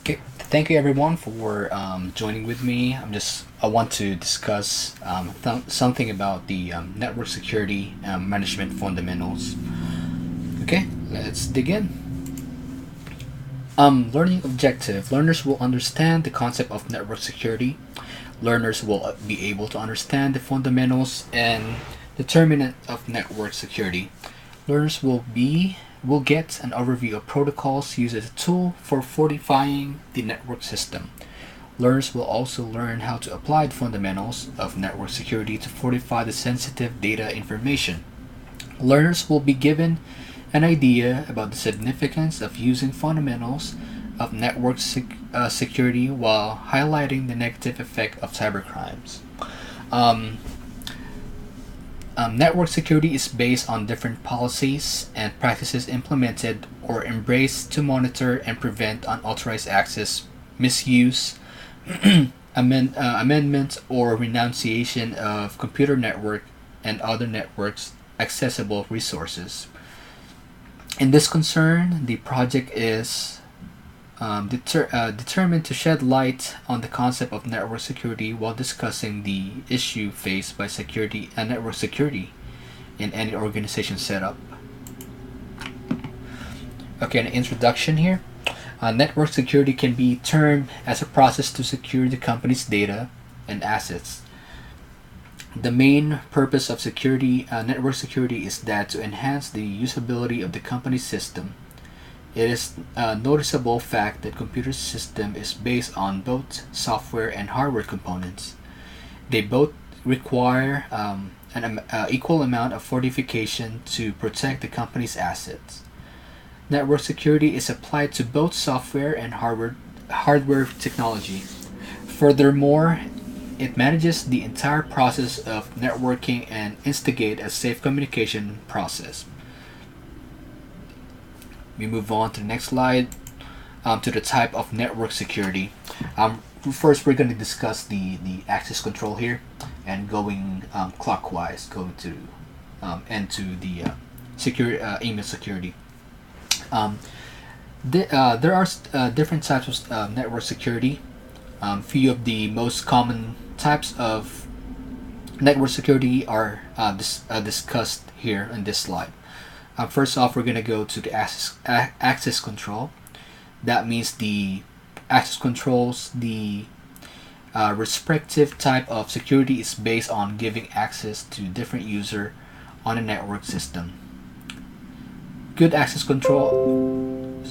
Okay, thank you everyone for joining with me. I want to discuss something about the network security management fundamentals. Okay, let's dig in. Learning objective. Learners will understand the concept of network security. Learners will be able to understand the fundamentals and determinant of network security. Learners will get an overview of protocols used as a tool for fortifying the network system. Learners will also learn how to apply the fundamentals of network security to fortify the sensitive data information. Learners will be given an idea about the significance of using fundamentals of network security while highlighting the negative effect of cybercrimes. Um, Network security is based on different policies and practices implemented or embraced to monitor and prevent unauthorized access, misuse, amendment, or renunciation of computer network and other networks accessible resources. In this concern, the project is determined to shed light on the concept of network security while discussing the issue faced by security and network security in any organization setup. Okay, an introduction here. Network security can be termed as a process to secure the company's data and assets. The main purpose of network security, is that to enhance the usability of the company's system. It is a noticeable fact that computer system is based on both software and hardware components. They both require an equal amount of fortification to protect the company's assets. Network security is applied to both software and hardware technology. Furthermore, it manages the entire process of networking and instigate a safe communication process. We move on to the next slide, to the type of network security. First, we're going to discuss the access control here, and going clockwise, going to and to the email security. Um, there are different types of network security. Few of the most common types of network security are discussed here in this slide. First off, we're going to go to the access control. That means the access controls, the respective type of security is based on giving access to different user on a network system. Good access control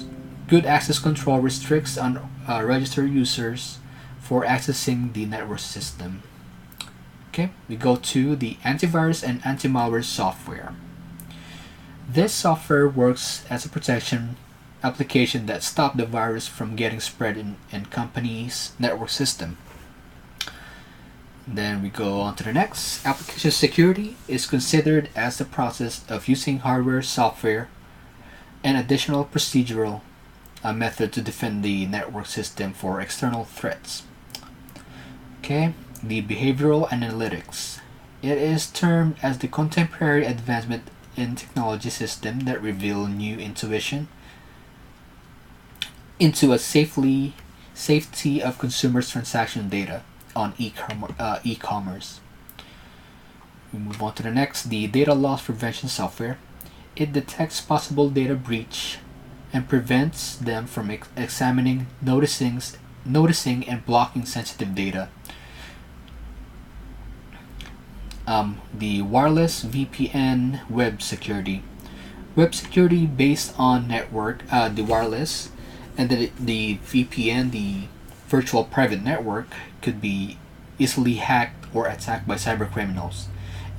Good access control restricts unregistered users for accessing the network system. Okay, we go to the antivirus and anti-malware software. This software works as a protection application that stops the virus from getting spread in company's network system. Then we go on to the next. Application security is considered as the process of using hardware, software, and additional procedural method to defend the network system for external threats. Okay, the behavioral analytics. It is termed as the contemporary advancement in technology system that reveal new intuition into a safety of consumers' transaction data on e-commerce. We move on to the next, the data loss prevention software. It detects possible data breach and prevents them from examining, noticing, and blocking sensitive data. The wireless VPN web security. Web security based on the wireless, and the VPN, the virtual private network, could be easily hacked or attacked by cybercriminals.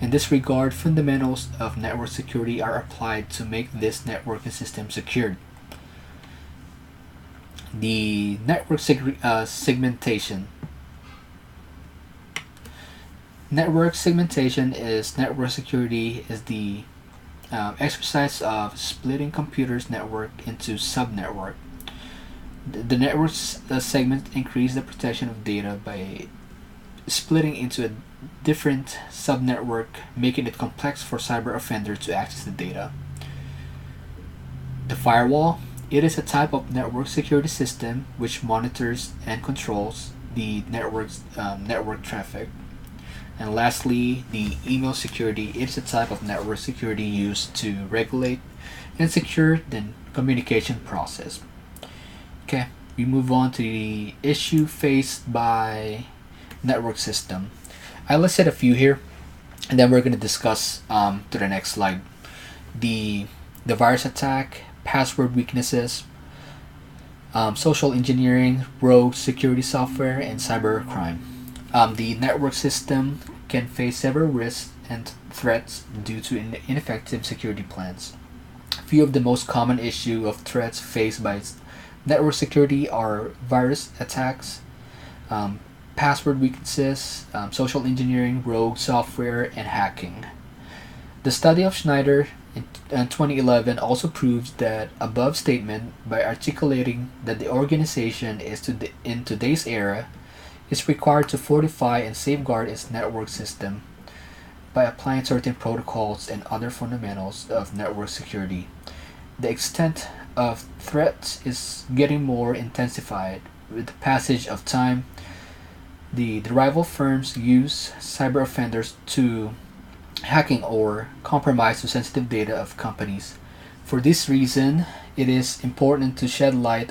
In this regard, fundamentals of network security are applied to make this networking system secured. The network segmentation. Network segmentation is network security is the exercise of splitting computers network into subnetwork. The network segment increase the protection of data by splitting into a different subnetwork, making it complex for cyber offenders to access the data. The firewall. It is a type of network security system which monitors and controls the network traffic. And lastly, the email security. It is a type of network security used to regulate and secure the communication process. Okay, we move on to the issue faced by network system. I listed a few here, and then we're going to discuss to the next slide. The the virus attack, password weaknesses, social engineering, rogue security software, and cybercrime. The network system can face several risks and threats due to ineffective security plans. Few of the most common issue of threats faced by network security are virus attacks, um, password weaknesses, social engineering, rogue software, and hacking. The study of Schneider in 2011 also proves that above statement by articulating that the organization is in today's era is required to fortify and safeguard its network system by applying certain protocols and other fundamentals of network security. The extent of threats is getting more intensified with the passage of time. The rival firms use cyber offenders to hacking or compromise the sensitive data of companies. For this reason, it is important to shed light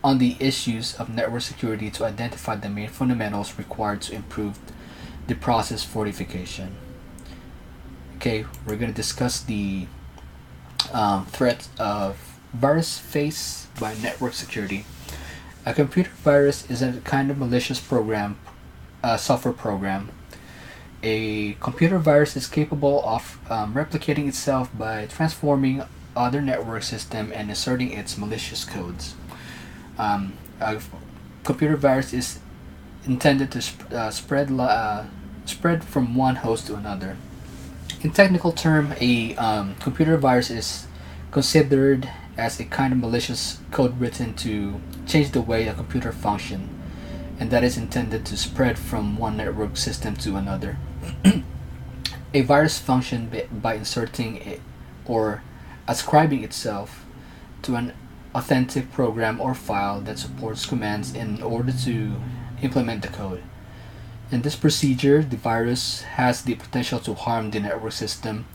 on the issues of network security to identify the main fundamentals required to improve the process fortification. Okay, we're going to discuss the threat of virus faced by network security. A computer virus is a kind of malicious software program. A computer virus is capable of replicating itself by transforming other network system and inserting its malicious codes. A computer virus is intended to spread from one host to another. In technical term, a computer virus is considered as a kind of malicious code written to change the way a computer functions, and that is intended to spread from one network system to another. A virus functions by inserting it or ascribing itself to an authentic program or file that supports commands in order to implement the code. In this procedure, the virus has the potential to harm the network system.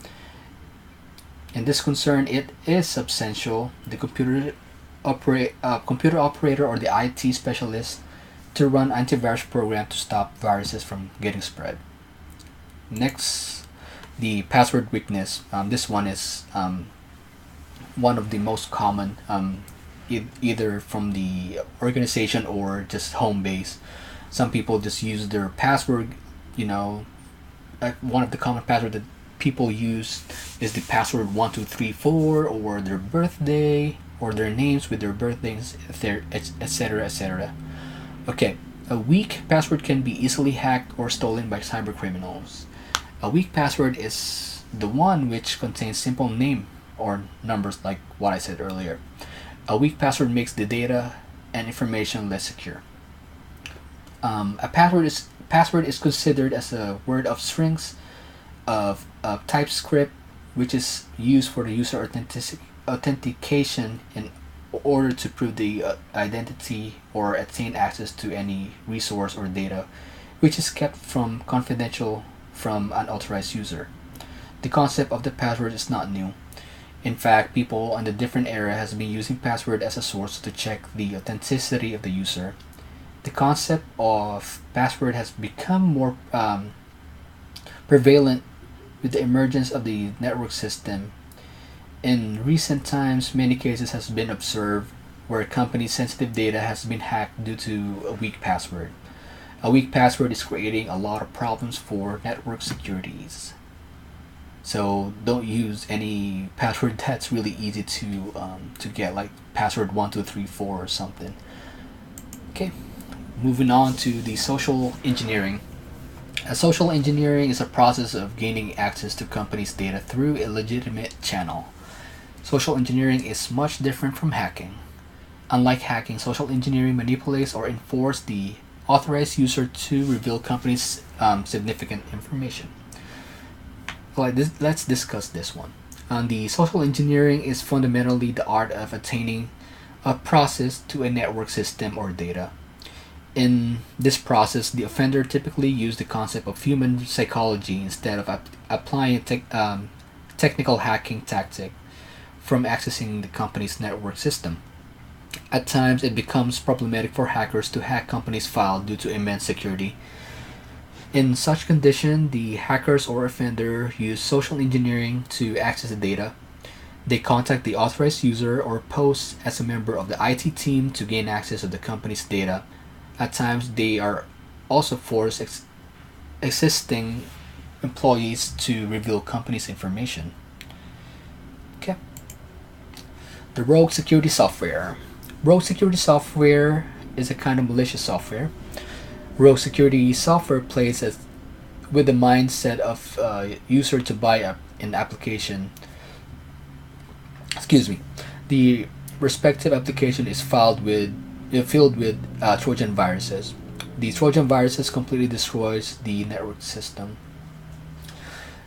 In this concern, it is essential the computer operator or the IT specialist to run antivirus program to stop viruses from getting spread. Next, the password weakness. This one is one of the most common, either from the organization or just home base. Some people just use their password. One of the common password that people use is the password 1234 or their birthday or their names with their birthdays, etc., etc. Okay, a weak password can be easily hacked or stolen by cyber criminals. A weak password is the one which contains simple name or numbers like what I said earlier. A weak password makes the data and information less secure. A password is considered as a word of strings of TypeScript, which is used for the user authentication in order to prove the identity or attain access to any resource or data, which is kept from confidential from an authorized user. The concept of the password is not new. In fact, people in the different era has been using password as a source to check the authenticity of the user. The concept of password has become more prevalent with the emergence of the network system. In recent times, many cases has been observed where a company's sensitive data has been hacked due to a weak password. A weak password is creating a lot of problems for network securities. So don't use any password that's really easy to get, like password 1234 or something. Okay, moving on to the social engineering. Social engineering is a process of gaining access to companies' data through a legitimate channel. Social engineering is much different from hacking. Unlike hacking, social engineering manipulates or enforces the authorized user to reveal companies' significant information. Let's discuss this one. The social engineering is fundamentally the art of attaining a process to a network system or data. In this process, the offender typically used the concept of human psychology instead of applying technical hacking tactic from accessing the company's network system. At times, it becomes problematic for hackers to hack companies' files due to immense security. In such condition, the hackers or offender use social engineering to access the data. They contact the authorized user or pose as a member of the IT team to gain access to the company's data. At times, they are also forced existing employees to reveal company's information. Okay. The rogue security software. Rogue security software is a kind of malicious software. Rogue security software plays as, with the mindset of user to buy an application. Excuse me. The respective application is filled with Trojan viruses. The Trojan viruses completely destroys the network system.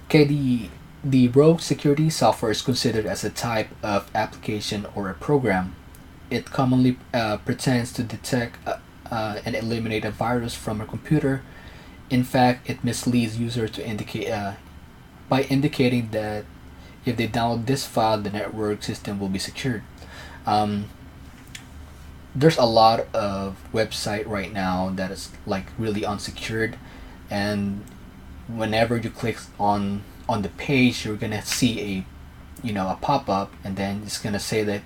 Okay, the rogue security software is considered as a type of application or a program. It commonly pretends to detect and eliminate a virus from a computer. In fact, it misleads users to indicate by indicating that if they download this file, the network system will be secured. Um, there's a lot of website right now that is like really unsecured, and whenever you click on the page, you're gonna see a pop up, and then it's gonna say that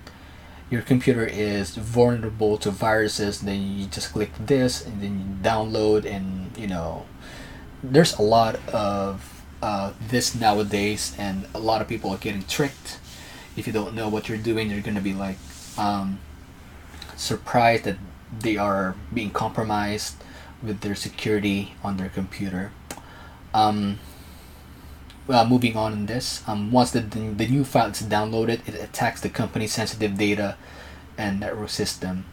your computer is vulnerable to viruses. Then you just click this, and then you download, and there's a lot of this nowadays, and a lot of people are getting tricked. If you don't know what you're doing, you're gonna be like surprised that they are being compromised with their security on their computer. Um, Moving on in this, once the new file is downloaded, it attacks the company's sensitive data and network system.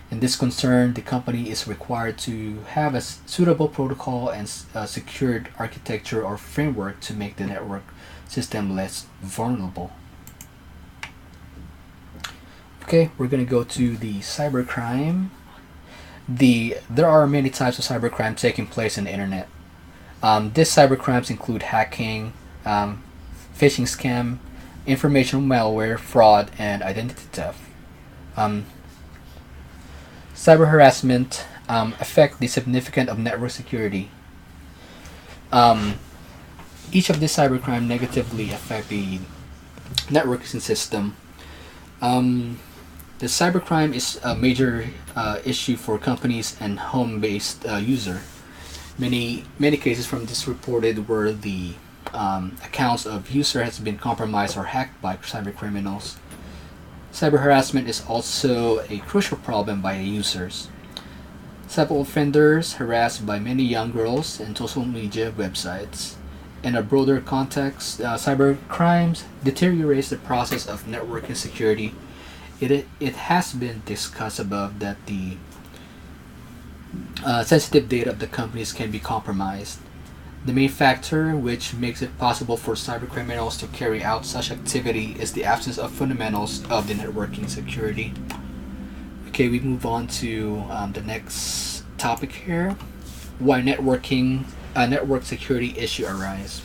In this concern, the company is required to have a suitable protocol and secured architecture or framework to make the network system less vulnerable. Okay, we're gonna go to the cybercrime. There are many types of cybercrime taking place in the internet. These cybercrimes include hacking, um, phishing scam, information malware, fraud, and identity theft. Um, Cyber harassment affect the significance of network security. Um, each of these cybercrime negatively affect the networking system. Um, the cybercrime is a major issue for companies and home-based user. Many cases from this reported where the accounts of user has been compromised or hacked by cyber criminals. Cyber harassment is also a crucial problem by users. Cyber offenders harass by many young girls in social media websites. In a broader context, cyber crimes deteriorates the process of networking security. It has been discussed above that the sensitive data of the companies can be compromised. The main factor which makes it possible for cybercriminals to carry out such activity is the absence of fundamentals of the networking security. Okay, we move on to the next topic here. Why network security issue arise.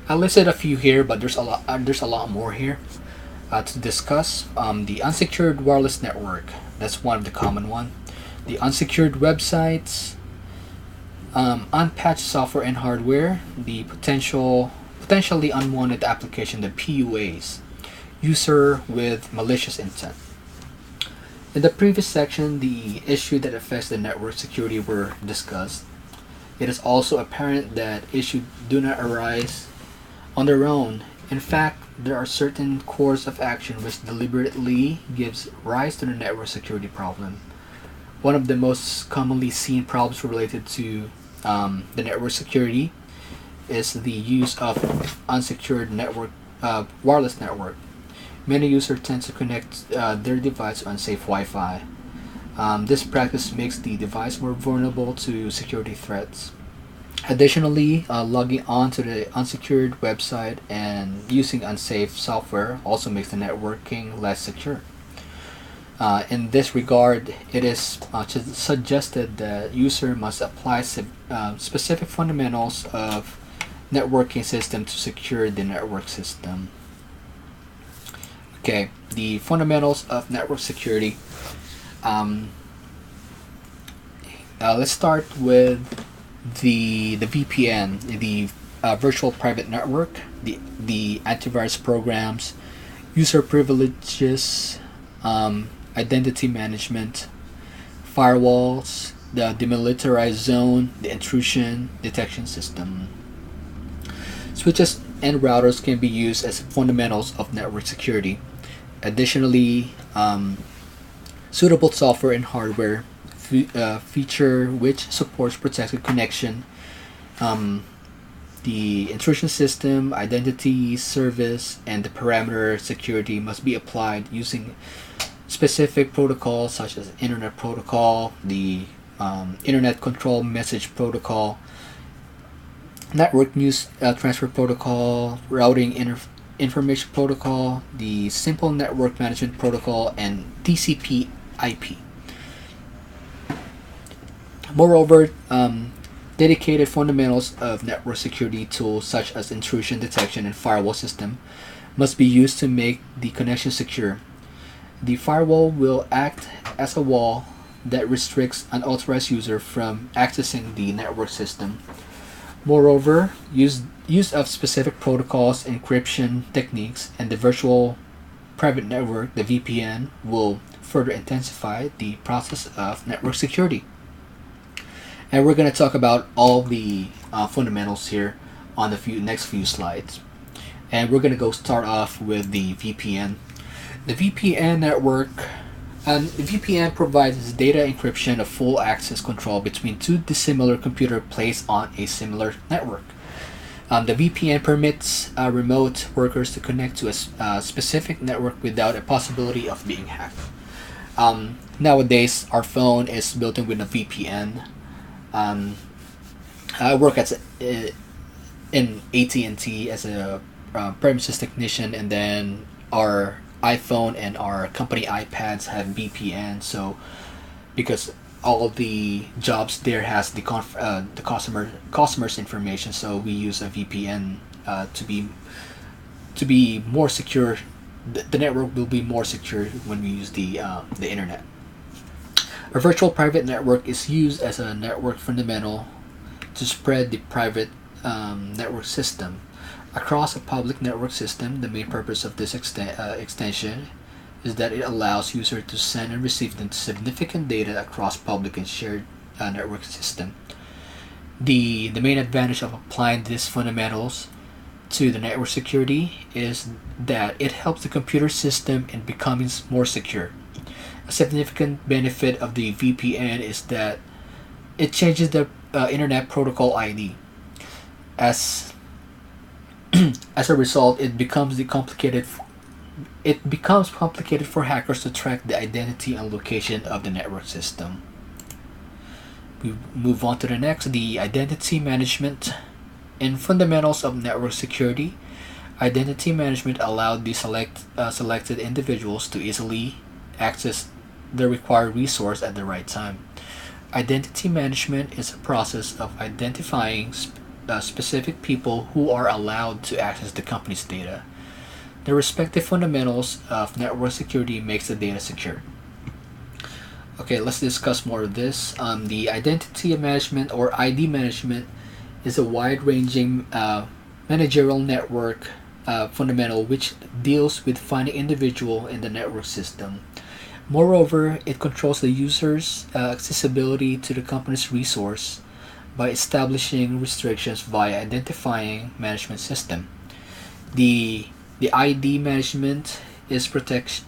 I listed a few here, but there's a lot more here to discuss. The unsecured wireless network. That's one of the common one. The unsecured websites, unpatched software and hardware, the potentially unwanted application, the PUAs, user with malicious intent. In the previous section, the issue that affects the network security were discussed. It is also apparent that issues do not arise on their own. In fact, there are certain course of action which deliberately gives rise to the network security problem. One of the most commonly seen problems related to the network security is the use of unsecured wireless network. Many users tend to connect their device to unsafe Wi-Fi. This practice makes the device more vulnerable to security threats. Additionally, logging on to the unsecured website and using unsafe software also makes the networking less secure. In this regard, it is suggested that user must apply specific fundamentals of networking system to secure the network system. Okay, the fundamentals of network security. Um, let's start with the VPN, the virtual private network, the antivirus programs, user privileges, identity management, firewalls, the demilitarized zone, the intrusion detection system. Switches and routers can be used as fundamentals of network security. Additionally, suitable software and hardware feature which supports protected connection. Um, the intrusion system, identity, service, and the parameter security must be applied using specific protocols such as Internet Protocol, the Internet Control Message Protocol, Network News Transfer Protocol, Routing Information Protocol, the Simple Network Management Protocol, and TCP/IP. Moreover, dedicated fundamentals of network security tools such as intrusion detection and firewall system must be used to make the connection secure. The firewall will act as a wall that restricts unauthorized user from accessing the network system. Moreover, use of specific protocols, encryption techniques, and the virtual private network, the VPN, will further intensify the process of network security. And we're going to talk about all the fundamentals here on the next few slides. And we're going to go start off with the VPN. The VPN network, the VPN provides data encryption of full access control between two dissimilar computers placed on a similar network. The VPN permits remote workers to connect to a specific network without a possibility of being hacked. Nowadays, our phone is built in with a VPN. I work in AT&T as a premises technician, and then our iPhone and our company iPads have VPN. So because all of the jobs there has the customer's information, so we use a VPN to be more secure. The network will be more secure when we use the internet. A virtual private network is used as a network fundamental to spread the private network system. Across a public network system, the main purpose of this extension is that it allows users to send and receive significant data across public and shared network system. The main advantage of applying these fundamentals to the network security is that it helps the computer system in becoming more secure. A significant benefit of the VPN is that it changes the Internet Protocol ID. As as a result, it becomes complicated for hackers to track the identity and location of the network system. We move on to the next, the identity management. In fundamentals of network security, identity management allowed the selected individuals to easily access the required resource at the right time. Identity management is a process of identifying specific people who are allowed to access the company's data. The respective fundamentals of network security makes the data secure. Okay, let's discuss more of this. The identity management or ID management is a wide-ranging managerial network fundamental which deals with finding individual in the network system. Moreover, it controls the user's accessibility to the company's resource by establishing restrictions via identifying management system. The ID management is protection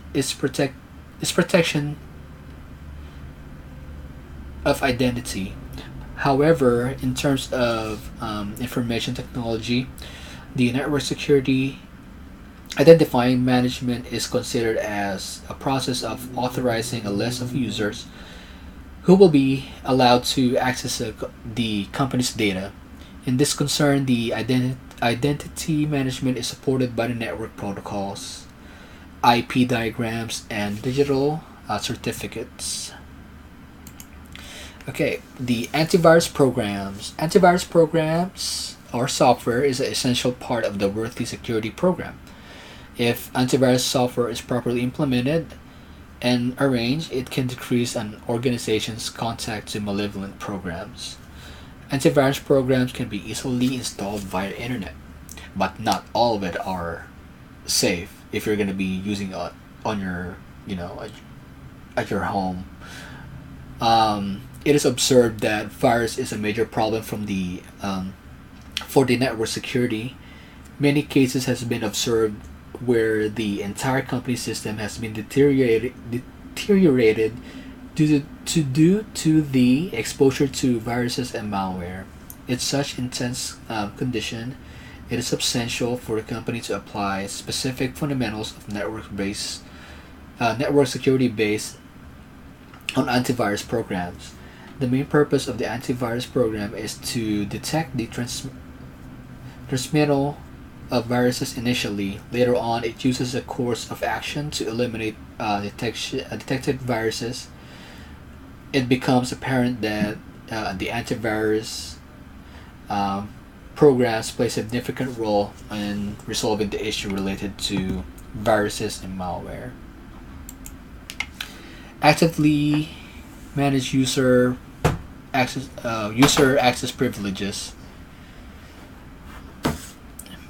of identity. However, in terms of information technology, the network security identifying management is considered as a process of authorizing a list of users who will be allowed to access the company's data. In this concern, the identity management is supported by the network protocols, IP diagrams, and digital certificates. Okay, the antivirus programs. Antivirus programs or software is an essential part of the worthy security program. If antivirus software is properly implemented and arranged, it can decrease an organization's contact to malevolent programs. Antivirus programs can be easily installed via internet, but not all of it are safe if you're going to be using it on your, at your home. It is observed that virus is a major problem for the network security. Many cases has been observed where the entire company system has been deteriorated due to the exposure to viruses and malware. In such intense condition, it is essential for the company to apply specific fundamentals of network security based on antivirus programs. The main purpose of the antivirus program is to detect the transmittal of viruses initially. Later on, it uses a course of action to eliminate detected viruses. It becomes apparent that the antivirus programs play a significant role in resolving the issue related to viruses and malware. Actively manage user access privileges.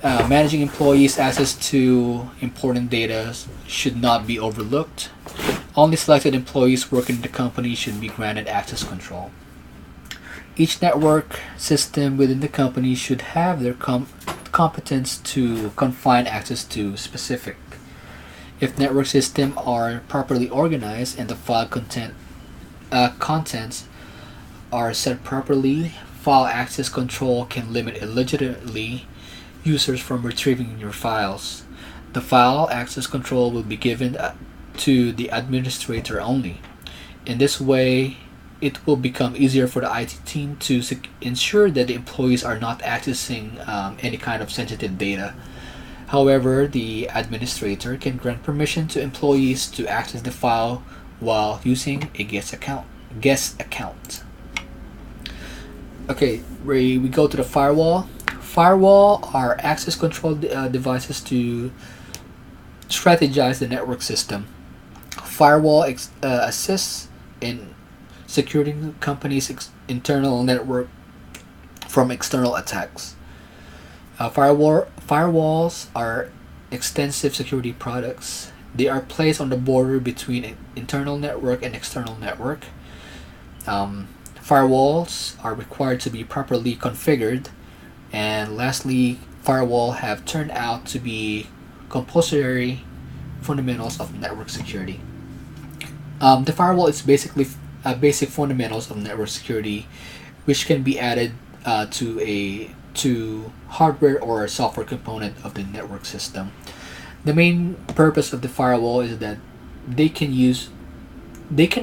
Managing employees' access to important data should not be overlooked. Only selected employees working in the company should be granted access control. Each network system within the company should have their competence to confine access to specific. If network systems are properly organized and the contents are set properly, file access control can limit illegitimately users from retrieving your files. The file access control will be given to the administrator only. In this way, it will become easier for the IT team to ensure that the employees are not accessing any kind of sensitive data. However, the administrator can grant permission to employees to access the file while using a guest account. Okay, we go to the firewall. Firewall are access control devices to strategize the network system. Firewall assists in securing the company's internal network from external attacks. Firewalls are extensive security products. They are placed on the border between internal network and external network. Firewalls are required to be properly configured. And lastly, firewall have turned out to be compulsory fundamentals of network security. The firewall is basically basic fundamentals of network security, which can be added to hardware or software component of the network system. The main purpose of the firewall is that they can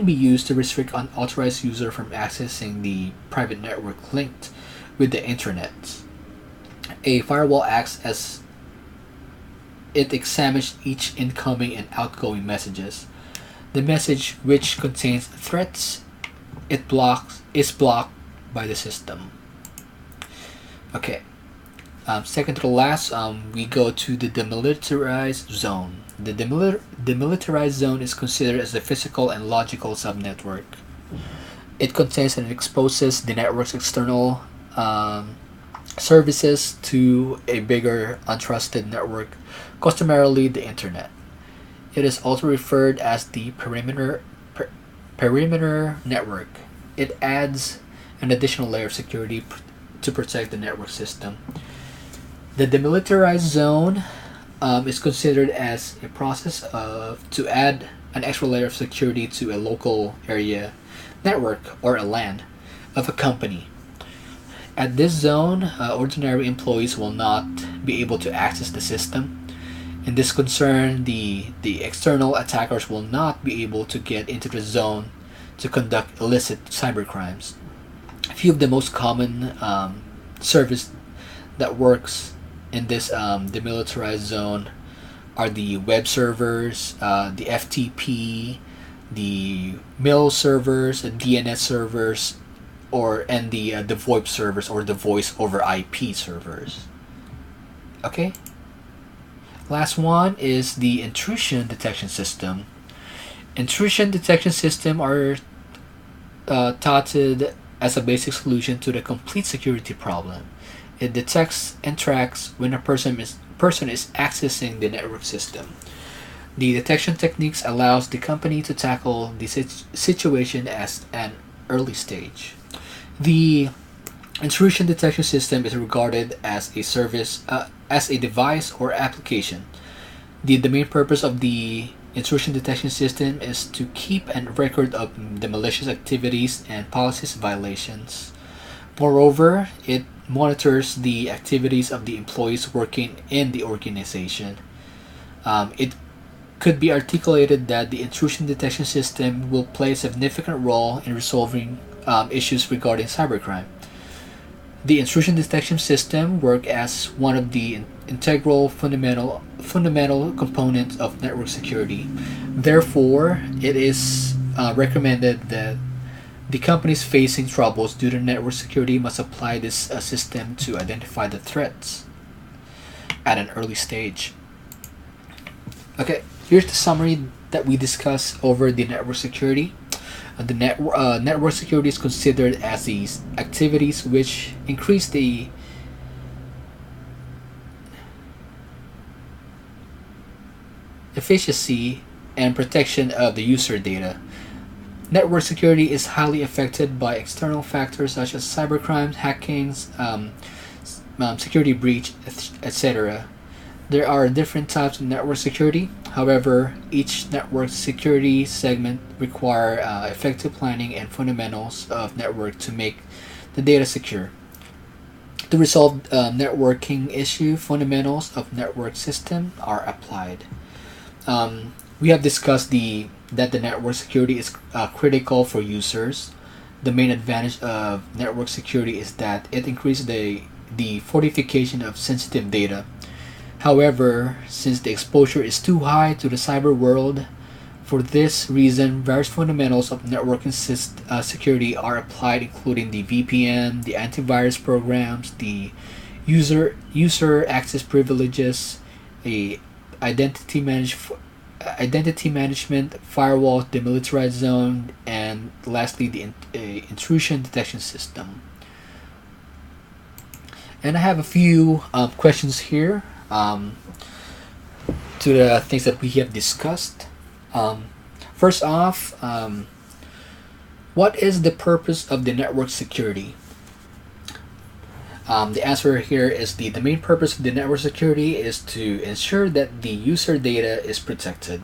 be used to restrict unauthorized user from accessing the private network linked with the internet. A firewall acts as it examines each incoming and outgoing messages. The message which contains threats is blocked by the system. Okay. Second to the last, we go to the demilitarized zone. The demilitarized zone is considered as the physical and logical subnetwork. It contains and exposes the network's external services to a bigger untrusted network, customarily the internet. It is also referred as the perimeter network. It adds an additional layer of security to protect the network system. The demilitarized zone is considered as a process to add an extra layer of security to a local area network or a LAN of a company. At this zone, ordinary employees will not be able to access the system. In this concern, the external attackers will not be able to get into the zone to conduct illicit cybercrimes. A few of the most common service that works in this demilitarized zone are the web servers, the FTP, the mail servers, the DNS servers, and the VoIP servers, or the voice over IP servers. Okay. Last one is the intrusion detection system. Intrusion detection system are touted as a basic solution to the complete security problem. It detects and tracks when a person is accessing the network system. The detection techniques allows the company to tackle the situation as an early stage. The intrusion detection system is regarded as a service, as a device or application. The main purpose of the intrusion detection system is to keep a record of the malicious activities and policies violations. Moreover, it monitors the activities of the employees working in the organization. It could be articulated that the intrusion detection system will play a significant role in resolving issues regarding cybercrime. The intrusion detection system works as one of the integral fundamental components of network security. Therefore, it is recommended that the companies facing troubles due to network security must apply this system to identify the threats at an early stage. Okay, here's the summary that we discussed over the network security. The network security is considered as these activities which increase the efficiency and protection of the user data. Network security is highly affected by external factors such as cybercrime, hackings, security breach, etc. There are different types of network security. However, each network security segment require effective planning and fundamentals of network to make the data secure. To resolve networking issue, fundamentals of network system are applied. We have discussed that the network security is critical for users. The main advantage of network security is that it increases the fortification of sensitive data. However, since the exposure is too high to the cyber world, for this reason, various fundamentals of networking security are applied, including the VPN, the antivirus programs, the user access privileges, a identity management, firewall, demilitarized zone, and lastly the intrusion detection system. And I have a few questions here to the things that we have discussed. First off, what is the purpose of the network security? The answer here is the main purpose of the network security is to ensure that the user data is protected.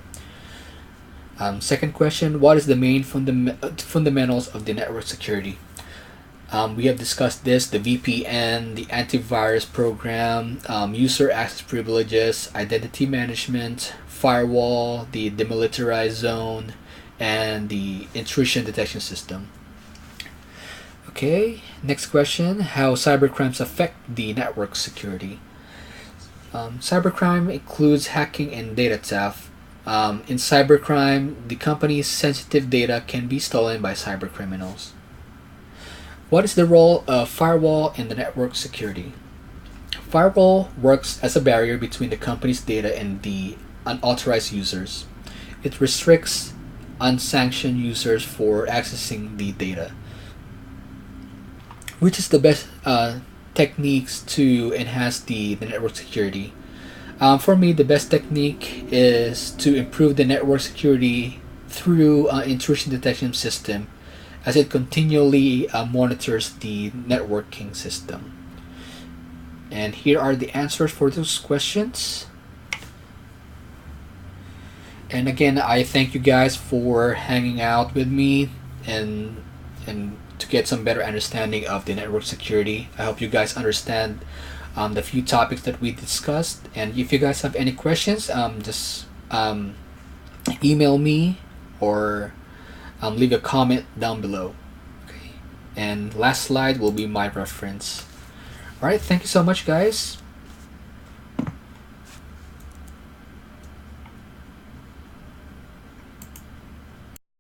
Second question, what is the main fundamentals of the network security? We have discussed this, the VPN, the antivirus program, user access privileges, identity management, firewall, the demilitarized zone, and the intrusion detection system. Okay, next question, how cybercrimes affect the network security. Cybercrime includes hacking and data theft. In cybercrime, the company's sensitive data can be stolen by cybercriminals. What is the role of firewall in the network security? Firewall works as a barrier between the company's data and the unauthorized users. It restricts unsanctioned users for accessing the data. Which is the best techniques to enhance the network security? For me, the best technique is to improve the network security through intrusion detection system, as it continually monitors the networking system. And here are the answers for those questions. And again, I thank you guys for hanging out with me and to get some better understanding of the network security. I hope you guys understand the few topics that we discussed. And if you guys have any questions, just email me or leave a comment down below. Okay. And last slide will be my reference. All right, thank you so much, guys.